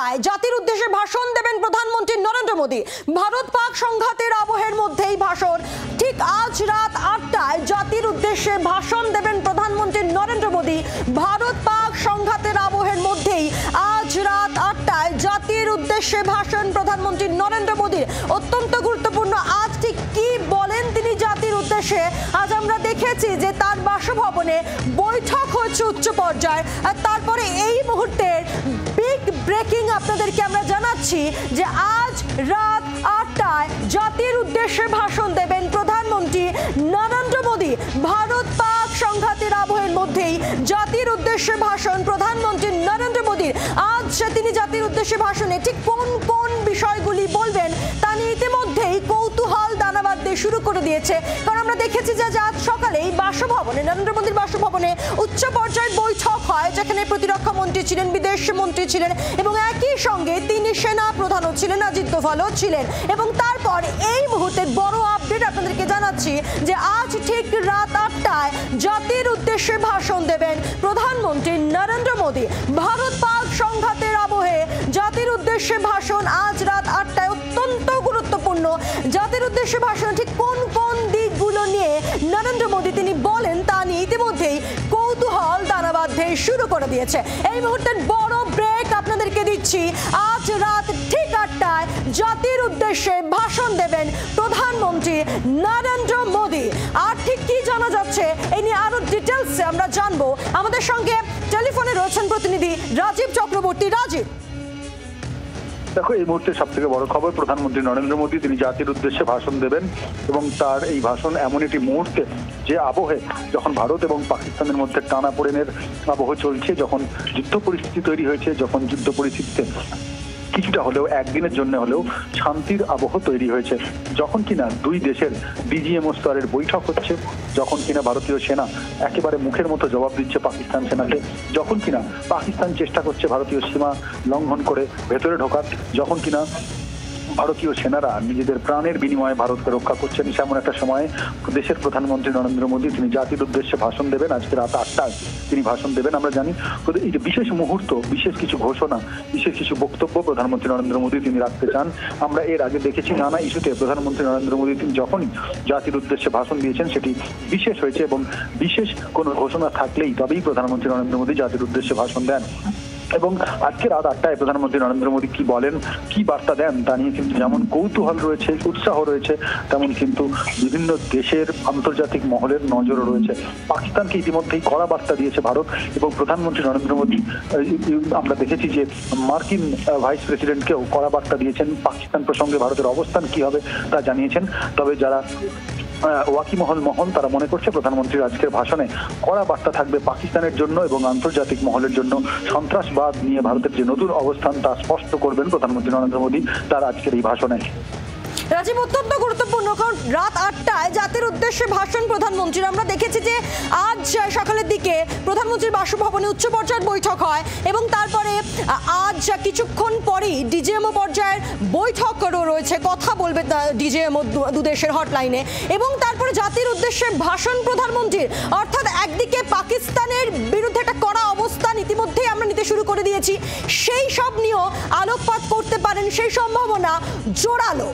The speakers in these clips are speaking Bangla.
8টায় জাতির উদ্দেশ্যে ভাষণ দেবেন প্রধানমন্ত্রী নরেন্দ্র মোদী। ভারত পাক সংঘাতের আবহের মধ্যেই ভাষণ। ঠিক আজ রাত 8টায় জাতির উদ্দেশ্যে ভাষণ দেবেন প্রধানমন্ত্রী নরেন্দ্র মোদী। ভারত পাক সংঘাতের আবহের মধ্যেই আজ রাত 8টায় জাতির উদ্দেশ্যে ভাষণ প্রধানমন্ত্রী নরেন্দ্র মোদীর। অত্যন্ত গুরুত্বপূর্ণ আজ ঠিক কি বলেন তিনি জাতির উদ্দেশ্যে। আজ আমরা দেখেছি যে তার বাসভবনে বৈঠক হচ্ছে উচ্চ পর্যায়ে। আর তারপরে এই মুহূর্তের বিগ ব্রেকিং আপনাদেরকে আমরা জানাচ্ছি যে আজ রাত 8টায় জাতির উদ্দেশ্যে ভাষণ দেবেন প্রধানমন্ত্রী নরেন্দ্র মোদী। ভারত পাক সংঘাতের আবহের মধ্যেই জাতির উদ্দেশ্যে ভাষণ প্রধানমন্ত্রী নরেন্দ্র মোদীর। আজ তিনি জাতির উদ্দেশ্যে ভাষণে ঠিক কোন কোন বিষয়গুলি বলবেন তা নিয়ে ইতিমধ্যেই কৌতূহল দানা বাঁধতে শুরু করে দিয়েছে। কারণ আমরা দেখেছি যে আজ সকালেই বাসভবনে নরেন্দ্র মোদীর বাসভবনে উচ্চ পর্যায়ের বৈঠক হয়, যেখানে প্রতিরক্ষা মন্ত্রী ছিলেন, বিদেশ মন্ত্রী ছিলেন এবং একই সঙ্গে তিনি সেনা প্রধানও ছিলেন, অজিত দোভালও ছিলেন। এবং তারপর এই মুহূর্তে বড় আপডেট আপনাদেরকে জানাচ্ছি যে আজ ঠিক রাত 8টায় জাতির উদ্দেশ্যে ভাষণ দেবেন প্রধানমন্ত্রী নরেন্দ্র মোদী। ভারত পাক সংঘাতের আবহে জাতির উদ্দেশ্যে ভাষণ আজ রাত 8টায়। অত্যন্ত গুরুত্বপূর্ণ জাতির উদ্দেশ্যে ভাষণ ঠিক কোন কোন দিকগুলো নিয়ে নরেন্দ্র মোদী তিনি বলেন তা নিয়ে ইতিমধ্যেই কৌতূহল দানা বাঁধতে শুরু করে দিয়েছে। এই মুহূর্তের বড় ব্রেক আপনাদেরকে দিচ্ছি। আজ রাত ঠিক 8টায় জাতির উদ্দেশ্যে ভাষণ দেবেন প্রধানমন্ত্রী নরেন্দ্র মোদী। আর ঠিক কি জানা যাচ্ছে এই নিয়ে আরো ডিটেলস আমরা জানবো। আমাদের সঙ্গে টেলিফোনে রয়েছেন প্রতিনিধি রাজীব চক্রবর্তী। রাজীব, দেখো, এই মুহূর্তে সব থেকে বড় খবর, প্রধানমন্ত্রী নরেন্দ্র মোদী তিনি জাতির উদ্দেশ্যে ভাষণ দেবেন এবং তার এই ভাষণ এমন একটি মুহূর্তে যে আবহে, যখন ভারত এবং পাকিস্তানের মধ্যে টানাপোড়েনের আবহ চলছে, যখন যুদ্ধ পরিস্থিতি তৈরি হয়েছে, যখন যুদ্ধ পরিস্থিতিতে কিছুটা হলেও একদিনের জন্য হলেও শান্তির আবহ তৈরি হয়েছে, যখন কিনা দুই দেশের ডিজিএমও স্তরের বৈঠক হচ্ছে, যখন কিনা ভারতীয় সেনা একেবারে মুখের মতো জবাব দিচ্ছে পাকিস্তান সেনাকে, যখন কিনা পাকিস্তান চেষ্টা করছে ভারতীয় সীমা লঙ্ঘন করে ভেতরে ঢোকার, যখন কিনা ভারতীয় সেনারা নিজেদের প্রাণের বিনিময়ে ভারতকে রক্ষা করছেন, সেমন একটা সময়ে দেশের প্রধানমন্ত্রী নরেন্দ্র মোদী তিনি জাতির উদ্দেশ্যে ভাষণ দেবেন। আজকে রাত 8টায় তিনি ভাষণ দেবেন। আমরা জানি এই যে বিশেষ মুহূর্ত, বিশেষ কিছু ঘোষণা, বিশেষ কিছু বক্তব্য প্রধানমন্ত্রী নরেন্দ্র মোদী তিনি রাখতে চান। আমরা এর আগে দেখেছি নানা ইস্যুতে প্রধানমন্ত্রী নরেন্দ্র মোদী তিনি যখনই জাতির উদ্দেশ্যে ভাষণ দিয়েছেন সেটি বিশেষ হয়েছে এবং বিশেষ কোনো ঘোষণা থাকলেই তবেই প্রধানমন্ত্রী নরেন্দ্র মোদী জাতির উদ্দেশ্যে ভাষণ দেন। এবং আজকে রাত 8টায় প্রধানমন্ত্রী নরেন্দ্র মোদী কি বলেন, কি বার্তা দেন তা নিয়ে কিন্তু যেমন কৌতূহল রয়েছে, উৎসাহ রয়েছে, তেমন কিন্তু বিভিন্ন দেশের আন্তর্জাতিক মহলের নজরও রয়েছে। পাকিস্তানকে ইতিমধ্যেই কড়া বার্তা দিয়েছে ভারত এবং প্রধানমন্ত্রী নরেন্দ্র মোদী আমরা দেখেছি যে মার্কিন ভাইস প্রেসিডেন্টকেও কড়া বার্তা দিয়েছেন। পাকিস্তান প্রসঙ্গে ভারতের অবস্থান কি হবে তা জানিয়েছেন। তবে যারা ওয়াকিমহল তারা মনে করছে প্রধানমন্ত্রীর আজকের ভাষণে কড়া বার্তা থাকবে পাকিস্তানের জন্য এবং আন্তর্জাতিক মহলের জন্য। সন্ত্রাসবাদ নিয়ে ভারতের যে নতুন অবস্থান তা স্পষ্ট করবেন প্রধানমন্ত্রী নরেন্দ্র মোদী তার আজকের এই ভাষণে। রাজীব, অত্যন্ত গুরুত্বপূর্ণ, কারণ রাত 8টায় জাতির উদ্দেশ্যে ভাষণ প্রধানমন্ত্রীর। আমরা দেখেছি যে আজ সকালের দিকে প্রধানমন্ত্রীর বাসভবনে উচ্চ পর্যায়ের বৈঠক হয় এবং তারপরে আজ কিছুক্ষণ পরেই ডিজিএমও পর্যায়ের বৈঠকও রয়েছে, কথা বলবে ডিজিএমও দুদেশের হটলাইনে। এবং তারপরে জাতির উদ্দেশ্যে ভাষণ প্রধানমন্ত্রীর, অর্থাৎ একদিকে পাকিস্তানের বিরুদ্ধে একটা কড়া অবস্থান ইতিমধ্যেই আমরা নিতে শুরু করে দিয়েছি, সেই সব নিয়েও আলোকপাত করতে পারেন, সেই সম্ভাবনা জোরালো।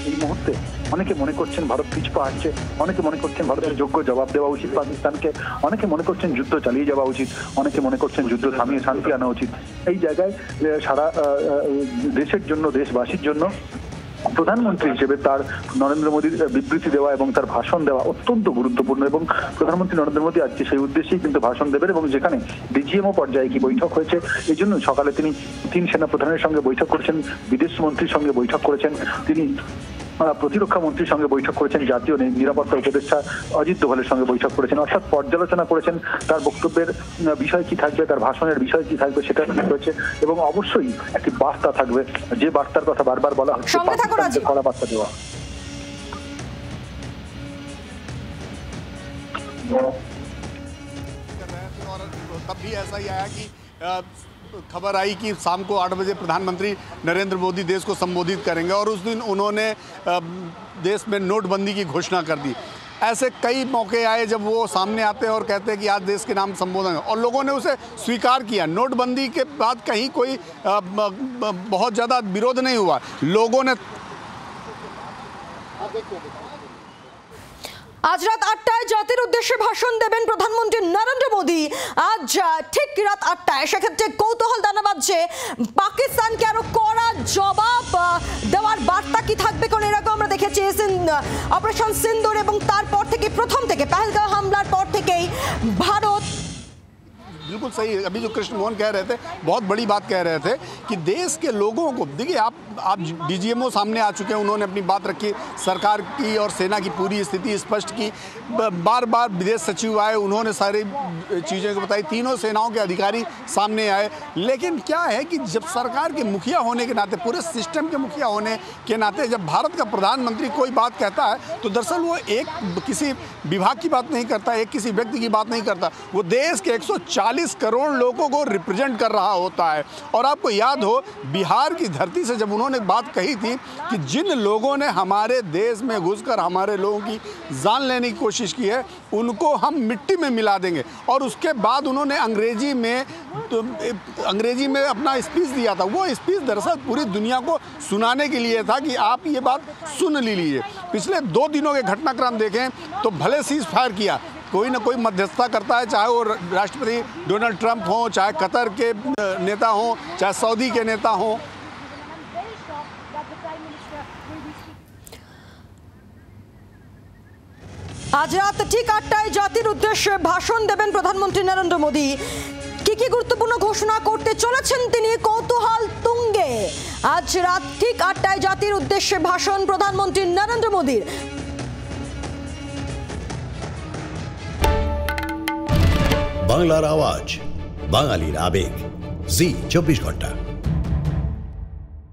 এই মুহূর্তে অনেকে মনে করছেন ভারত পিছপা আসছে, অনেকে মনে করছেন ভারতের যোগ্য জবাব দেওয়া উচিত পাকিস্তানকে, অনেকে মনে করছেন যুদ্ধ চালিয়ে যাওয়া উচিত, অনেকে মনে করছেন যুদ্ধ থামিয়ে শান্তি আনা উচিত। এই জায়গায় সারা দেশের জন্য, দেশবাসীর জন্য প্রধানমন্ত্রী হিসেবে তার নরেন্দ্র মোদীর বিবৃতি দেওয়া এবং তার ভাষণ দেওয়া অত্যন্ত গুরুত্বপূর্ণ এবং প্রধানমন্ত্রী নরেন্দ্র মোদী আজকে সেই উদ্দেশ্যেই কিন্তু ভাষণ দেবেন। এবং যেখানে ডিজিএমও পর্যায়ে কি বৈঠক হয়েছে, এই জন্য সকালে তিনি 3 সেনা প্রধানের সঙ্গে বৈঠক করেছেন, বিদেশ মন্ত্রীর সঙ্গে বৈঠক করেছেন, তিনি প্রতিরক্ষা মন্ত্রীর সঙ্গে বৈঠক করেছেন, জাতীয় নিরাপত্তা উপদেষ্টা অজিত দোভালের সঙ্গে বৈঠক করেছেন, অর্থাৎ পর্যালোচনা করেছেন তার বক্তব্যের বিষয় কি থাকবে, তার ভাষণের বিষয় কি থাকবে সেটা রয়েছে। এবং অবশ্যই একটি বার্তা থাকবে, যে বার্তার কথা বারবার বলা হচ্ছে, কড়া বার্তা দেওয়া। तब भी ऐसा ही आया कि खबर आई कि शाम को 8 बजे प्रधानमंत्री नरेंद्र मोदी देश को संबोधित करेंगे और उस दिन उन्होंने देश में नोटबंदी की घोषणा कर दी। ऐसे कई मौके आए जब वो सामने आते हैं और कहते हैं कि आज देश के नाम संबोधन, और लोगों ने उसे स्वीकार किया। नोटबंदी के बाद कहीं कोई बहुत ज़्यादा विरोध नहीं हुआ, लोगों ने। আজ রাত 8টায় জাতির উদ্দেশ্যে ভাষণ দেবেন প্রধানমন্ত্রী নরেন্দ্র মোদী। আজ ঠিক রাত 8টায়, সেক্ষেত্রে কৌতূহল দানা বাঁধছে পাকিস্তানকে আরো কড়া জবাব দেওয়ার বার্তা কি থাকবে। কারণ এরকম আমরা দেখেছি অপারেশন সিন্দুর এবং তারপর থেকে প্রথম থেকে পহেলগাঁও হামলার পর থেকেই ভারত। बिल्कुल सही, अभी जो कृष्ण मोहन कह रहे थे बहुत बड़ी बात कह रहे थे कि देश के लोगों को, देखिए आप डीजीएमओ सामने आ चुके हैं, उन्होंने अपनी बात रखी, सरकार की और सेना की पूरी स्थिति स्पष्ट की, बार बार विदेश सचिव आए, उन्होंने सारी चीज़ें को बताई, तीनों सेनाओं के अधिकारी सामने आए। लेकिन क्या है कि जब सरकार के मुखिया होने के नाते, पूरे सिस्टम के मुखिया होने के नाते, जब भारत का प्रधानमंत्री कोई बात कहता है तो दरअसल वो एक किसी विभाग की बात नहीं करता, एक किसी व्यक्ति की बात नहीं करता, वो देश के 140 करोड़ लोगों को रिप्रेजेंट कर रहा होता है। और आपको याद हो, बिहार की धरती से जब उन्होंने बात कही थी कि जिन लोगों ने हमारे देश में घुसकर हमारे लोगों की जान लेने की कोशिश की है, उनको हम मिट्टी में मिला देंगे। और उसके बाद उन्होंने अंग्रेजी में अपना स्पीच दिया था। वो स्पीच दरअसल पूरी दुनिया को सुनाने के लिए था कि आप ये बात सुन लीजिए। पिछले 2 दिनों के घटनाक्रम देखें तो भले सीज फायर किया, कोई ना कोई मध्यस्थता करता है, चाहे वो राष्ट्रपति डोनाल्ड ट्रंप हो, चाहे कतर के नेता हो, चाहे सऊदी के नेता हो। আজ রাত ঠিক 8টায় জাতির উদ্দেশ্যে ভাষণ দেবেন প্রধানমন্ত্রী নরেন্দ্র মোদী। কি গুরুত্বপূর্ণ ঘোষণা করতে চলেছেন তিনি, কৌতূহল তুঙ্গে। আজ রাত ঠিক 8টায় জাতির উদ্দেশ্যে ভাষণ প্রধানমন্ত্রী নরেন্দ্র মোদীর। বাংলার আওয়াজ, বাঙালির আবেগ, জি 24 ঘন্টা।